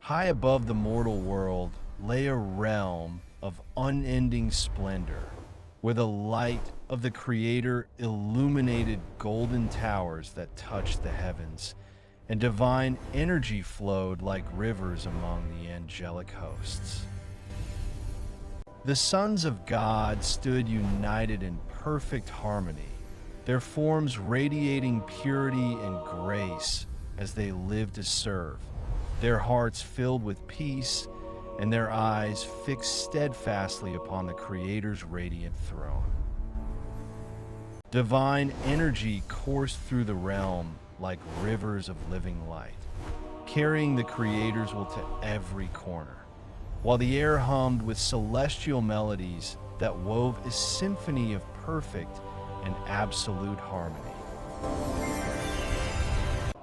High above the mortal world lay a realm of unending splendor, where the light of the Creator illuminated golden towers that touched the heavens, and divine energy flowed like rivers among the angelic hosts. The sons of God stood united in perfect harmony, their forms radiating purity and grace as they lived to serve, their hearts filled with peace and their eyes fixed steadfastly upon the Creator's radiant throne. Divine energy coursed through the realm like rivers of living light, carrying the Creator's will to every corner, while the air hummed with celestial melodies that wove a symphony of perfect and absolute harmony.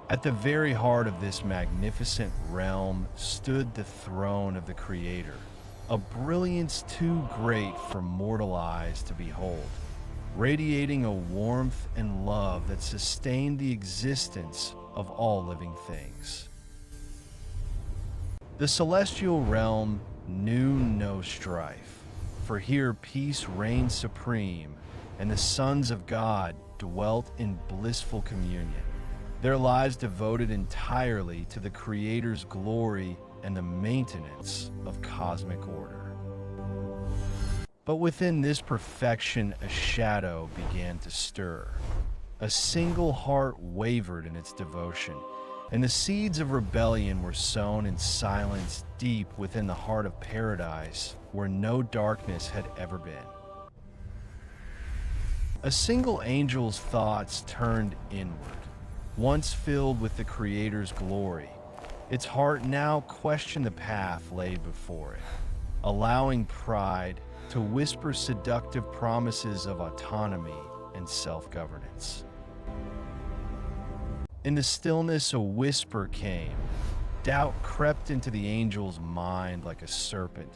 At the very heart of this magnificent realm stood the throne of the Creator, a brilliance too great for mortal eyes to behold, radiating a warmth and love that sustained the existence of all living things. The celestial realm knew no strife, for here peace reigned supreme, and the sons of God dwelt in blissful communion, their lives devoted entirely to the Creator's glory and the maintenance of cosmic order. But within this perfection, a shadow began to stir. A single heart wavered in its devotion, and the seeds of rebellion were sown in silence deep within the heart of paradise, where no darkness had ever been. A single angel's thoughts turned inward. Once filled with the Creator's glory, its heart now questioned the path laid before it, allowing pride to whisper seductive promises of autonomy and self-governance. In the stillness, a whisper came. Doubt crept into the angel's mind like a serpent,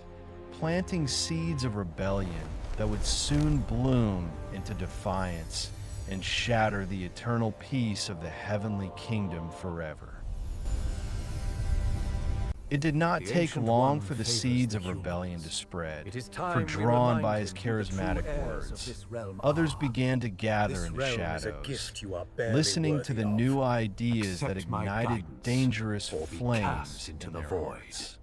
planting seeds of rebellion that would soon bloom into defiance and shatter the eternal peace of the heavenly kingdom forever. It did not take long for the seeds of rebellion to spread, for drawn by his charismatic words, others began to gather in the shadows, listening to the new ideas that ignited dangerous flames in their hearts.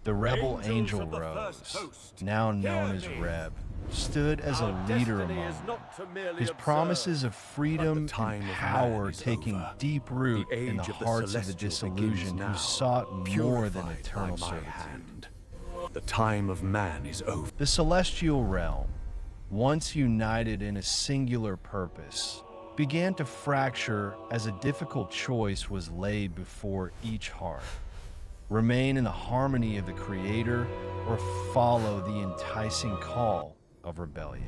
The rebel angel rose, now known as Reb, stood as a leader among them, his promises of freedom and power taking deep root in the hearts of the disillusioned who sought more than eternal servitude. The time of man is over. The celestial realm, once united in a singular purpose, began to fracture as a difficult choice was laid before each heart. Remain in the harmony of the Creator or follow the enticing call of rebellion.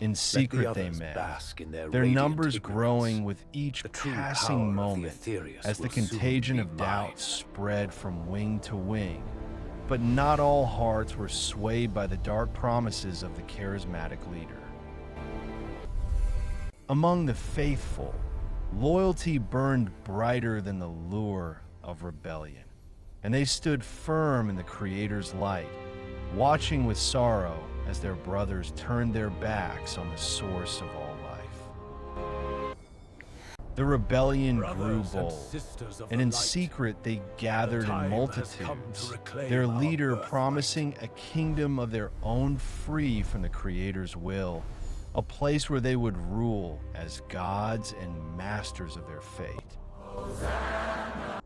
In secret they met, their numbers growing with each passing moment as the contagion of doubt spread from wing to wing. But not all hearts were swayed by the dark promises of the charismatic leader. Among the faithful, loyalty burned brighter than the lure of rebellion, and they stood firm in the Creator's light, watching with sorrow as their brothers turned their backs on the source of all life. The rebellion grew bold, and in secret they gathered in multitudes, their leader promising a kingdom of their own free from the Creator's will, a place where they would rule as gods and masters of their fate.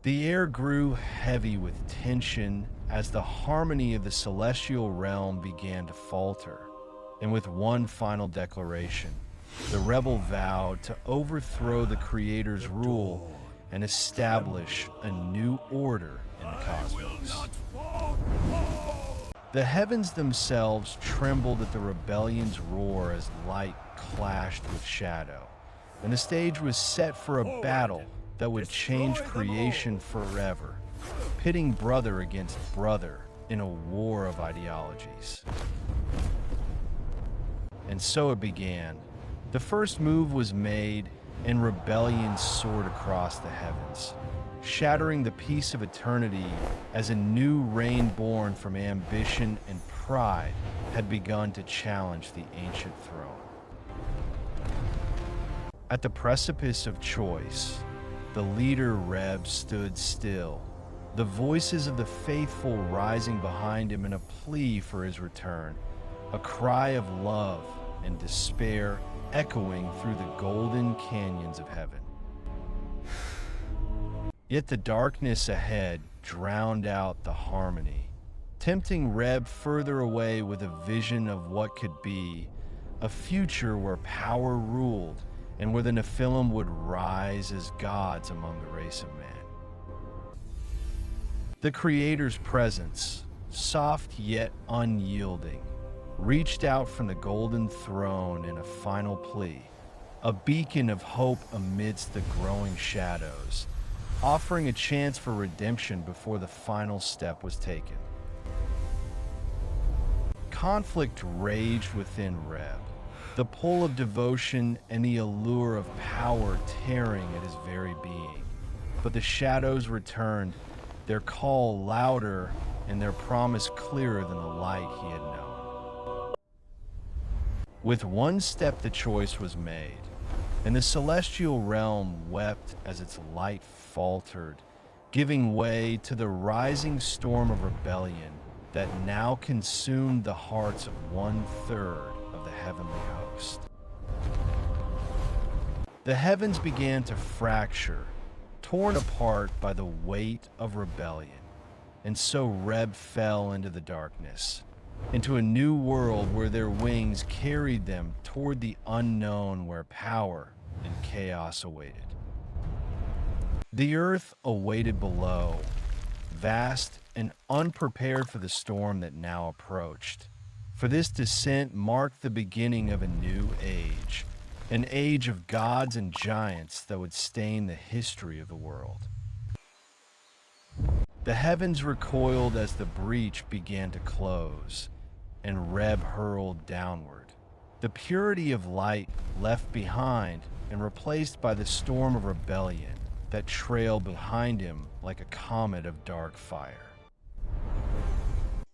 The air grew heavy with tension as the harmony of the celestial realm began to falter, and with one final declaration, the rebel vowed to overthrow the Creator's rule and establish a new order in the cosmos. The heavens themselves trembled at the rebellion's roar as light clashed with shadow, and the stage was set for a battle that would change creation forever, pitting brother against brother in a war of ideologies. And so it began. The first move was made, and rebellion soared across the heavens, shattering the peace of eternity as a new reign born from ambition and pride had begun to challenge the ancient throne. At the precipice of choice, the leader Reb stood still, the voices of the faithful rising behind him in a plea for his return, a cry of love and despair echoing through the golden canyons of heaven. Yet the darkness ahead drowned out the harmony, tempting Reb further away with a vision of what could be, a future where power ruled and where the Nephilim would rise as gods among the race of man. The Creator's presence, soft yet unyielding, reached out from the golden throne in a final plea, a beacon of hope amidst the growing shadows, offering a chance for redemption before the final step was taken. Conflict raged within Reb, the pull of devotion and the allure of power tearing at his very being. But the shadows returned, their call louder and their promise clearer than the light he had known. With one step the choice was made, and the celestial realm wept as its light faltered, giving way to the rising storm of rebellion that now consumed the hearts of 1/3 of the heavenly host. The heavens began to fracture, torn apart by the weight of rebellion, and so Reb fell into the darkness, into a new world where their wings carried them toward the unknown where power and chaos awaited. The earth awaited below, vast and unprepared for the storm that now approached. For this descent marked the beginning of a new age, an age of gods and giants that would stain the history of the world. The heavens recoiled as the breach began to close, and Reb hurled downward, the purity of light left behind and replaced by the storm of rebellion that trailed behind him like a comet of dark fire.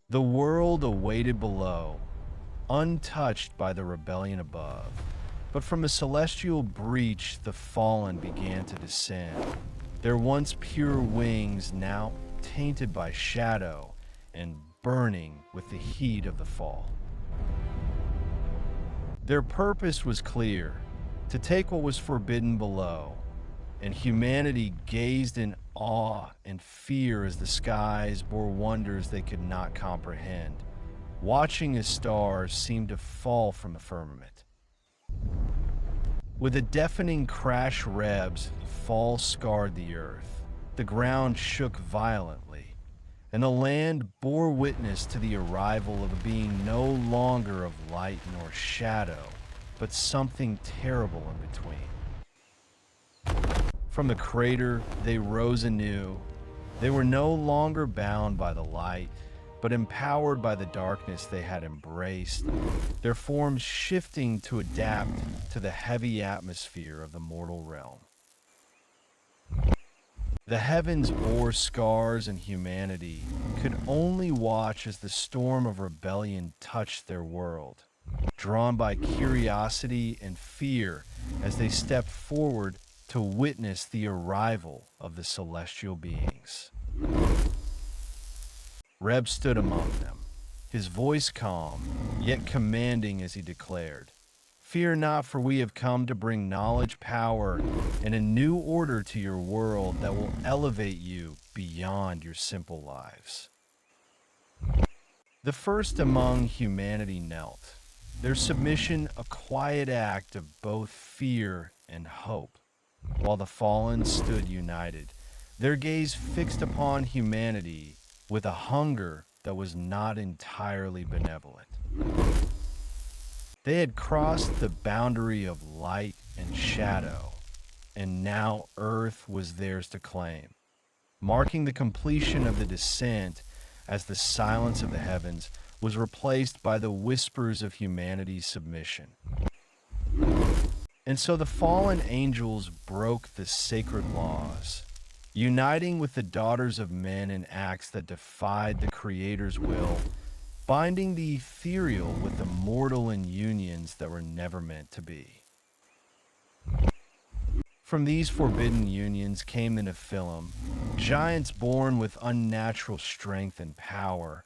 The world awaited below, untouched by the rebellion above, but from a celestial breach the fallen began to descend, their once pure wings now tainted by shadow and burning with the heat of the fall. Their purpose was clear, to take what was forbidden below, and humanity gazed in awe and fear as the skies bore wonders they could not comprehend, watching as stars seemed to fall from the firmament. With a deafening crash, Reb's fall scarred the earth. The ground shook violently, and the land bore witness to the arrival of a being no longer of light nor shadow, but something terrible in between. From the crater, they rose anew. They were no longer bound by the light, but empowered by the darkness they had embraced, their forms shifting to adapt to the heavy atmosphere of the mortal realm. The heavens bore scars, and humanity could only watch as the storm of rebellion touched their world, drawn by curiosity and fear as they stepped forward to witness the arrival of the celestial beings. Reb stood among them, his voice calm, yet commanding as he declared, "Fear not, for we have come to bring knowledge, power, and a new order to your world that will elevate you beyond your simple lives." The first among humanity knelt, their submission a quiet act of both fear and hope, while the fallen stood united, their gaze fixed upon humanity with a hunger that was not entirely benevolent. They had crossed the boundary of light and shadow, and now earth was theirs to claim, marking the completion of the descent as the silence of the heavens was replaced by the whispers of humanity's submission. And so the fallen angels broke the sacred laws, uniting with the daughters of men in acts that defied the Creator's will, binding the ethereal with the mortal in unions that were never meant to be. From these forbidden unions came the Nephilim, giants born with unnatural strength and power,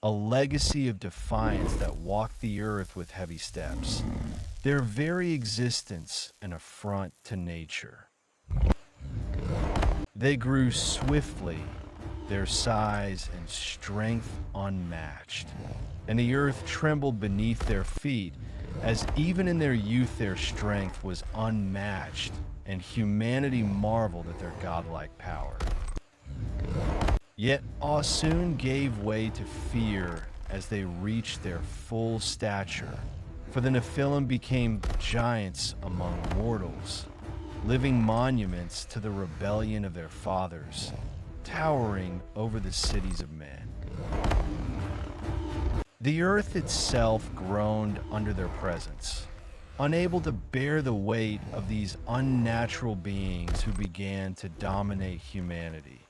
a legacy of defiance that walked the earth with heavy steps, their very existence an affront to nature. They grew swiftly, their size and strength unmatched, and the earth trembled beneath their feet, as even in their youth their strength was unmatched, and humanity marveled at their godlike power. Yet awe soon gave way to fear as they reached their full stature, for the Nephilim became giants among mortals, living monuments to the rebellion of their fathers, towering over the cities of men. The earth itself groaned under their presence, unable to bear the weight of these unnatural beings who began to dominate humanity,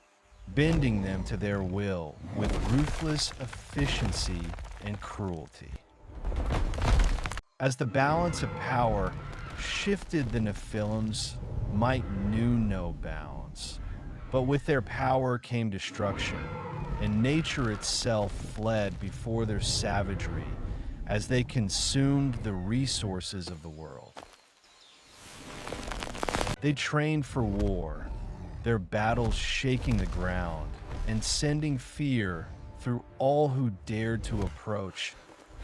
bending them to their will with ruthless efficiency and cruelty. As the balance of power shifted, the Nephilim's might knew no bounds, but with their power came destruction, and nature itself fled before their savagery as they consumed the resources of the world. They trained for war, their battles shaking the ground and sending fear through all who dared to approach,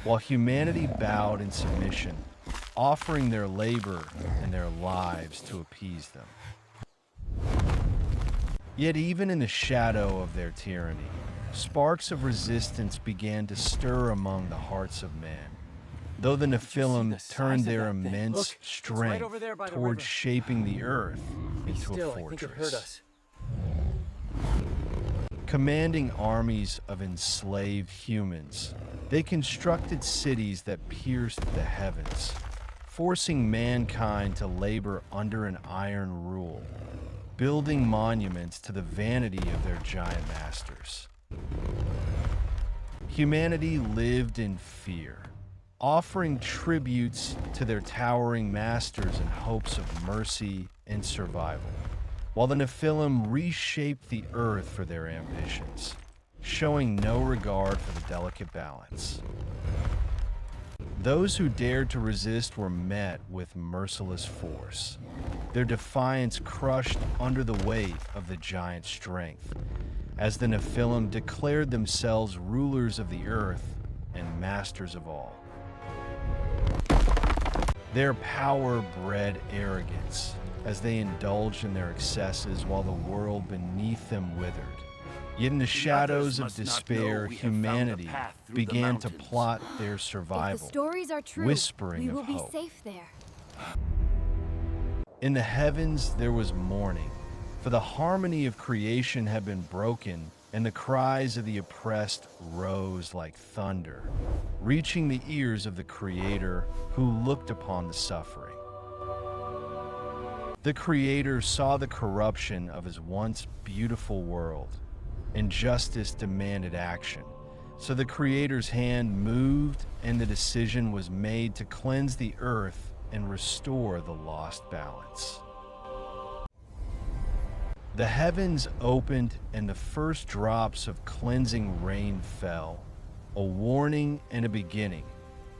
while humanity bowed in submission, offering their labor and their lives to appease them. Yet even in the shadow of their tyranny, sparks of resistance began to stir among the hearts of men, though the Nephilim turned their immense strength towards shaping the earth into a fortress. Commanding armies of enslaved humans, they constructed cities that pierced the heavens, forcing mankind to labor under an iron rule, building monuments to the vanity of their giant masters. Humanity lived in fear, offering tributes to their towering masters in hopes of mercy and survival, while the Nephilim reshaped the earth for their ambitions, showing no regard for the delicate balance. Those who dared to resist were met with merciless force, their defiance crushed under the weight of the giant strength, as the Nephilim declared themselves rulers of the earth and masters of all. Their power bred arrogance, as they indulged in their excesses while the world beneath them withered. Yet in the shadows of despair, humanity began to plot their survival, if the stories are true, whispering we will of be hope. safe there. In the heavens there was mourning, for the harmony of creation had been broken, and the cries of the oppressed rose like thunder, reaching the ears of the Creator who looked upon the suffering. The Creator saw the corruption of his once beautiful world, and justice demanded action. So the Creator's hand moved, and the decision was made to cleanse the earth and restore the lost balance. The heavens opened, and the first drops of cleansing rain fell, a warning and a beginning,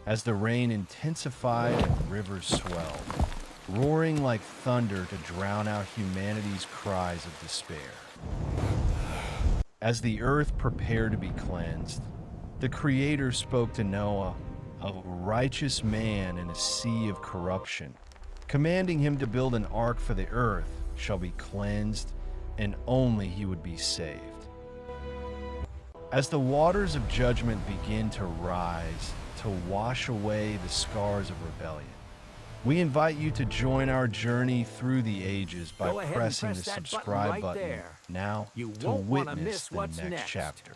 as the rain intensified and rivers swelled, roaring like thunder to drown out humanity's cries of despair. As the earth prepared to be cleansed, the Creator spoke to Noah, a righteous man in a sea of corruption, commanding him to build an ark, for the earth shall be cleansed, and only he would be saved. As the waters of judgment begin to rise to wash away the scars of rebellion, we invite you to join our journey through the ages by pressing the subscribe button now to witness the next chapter.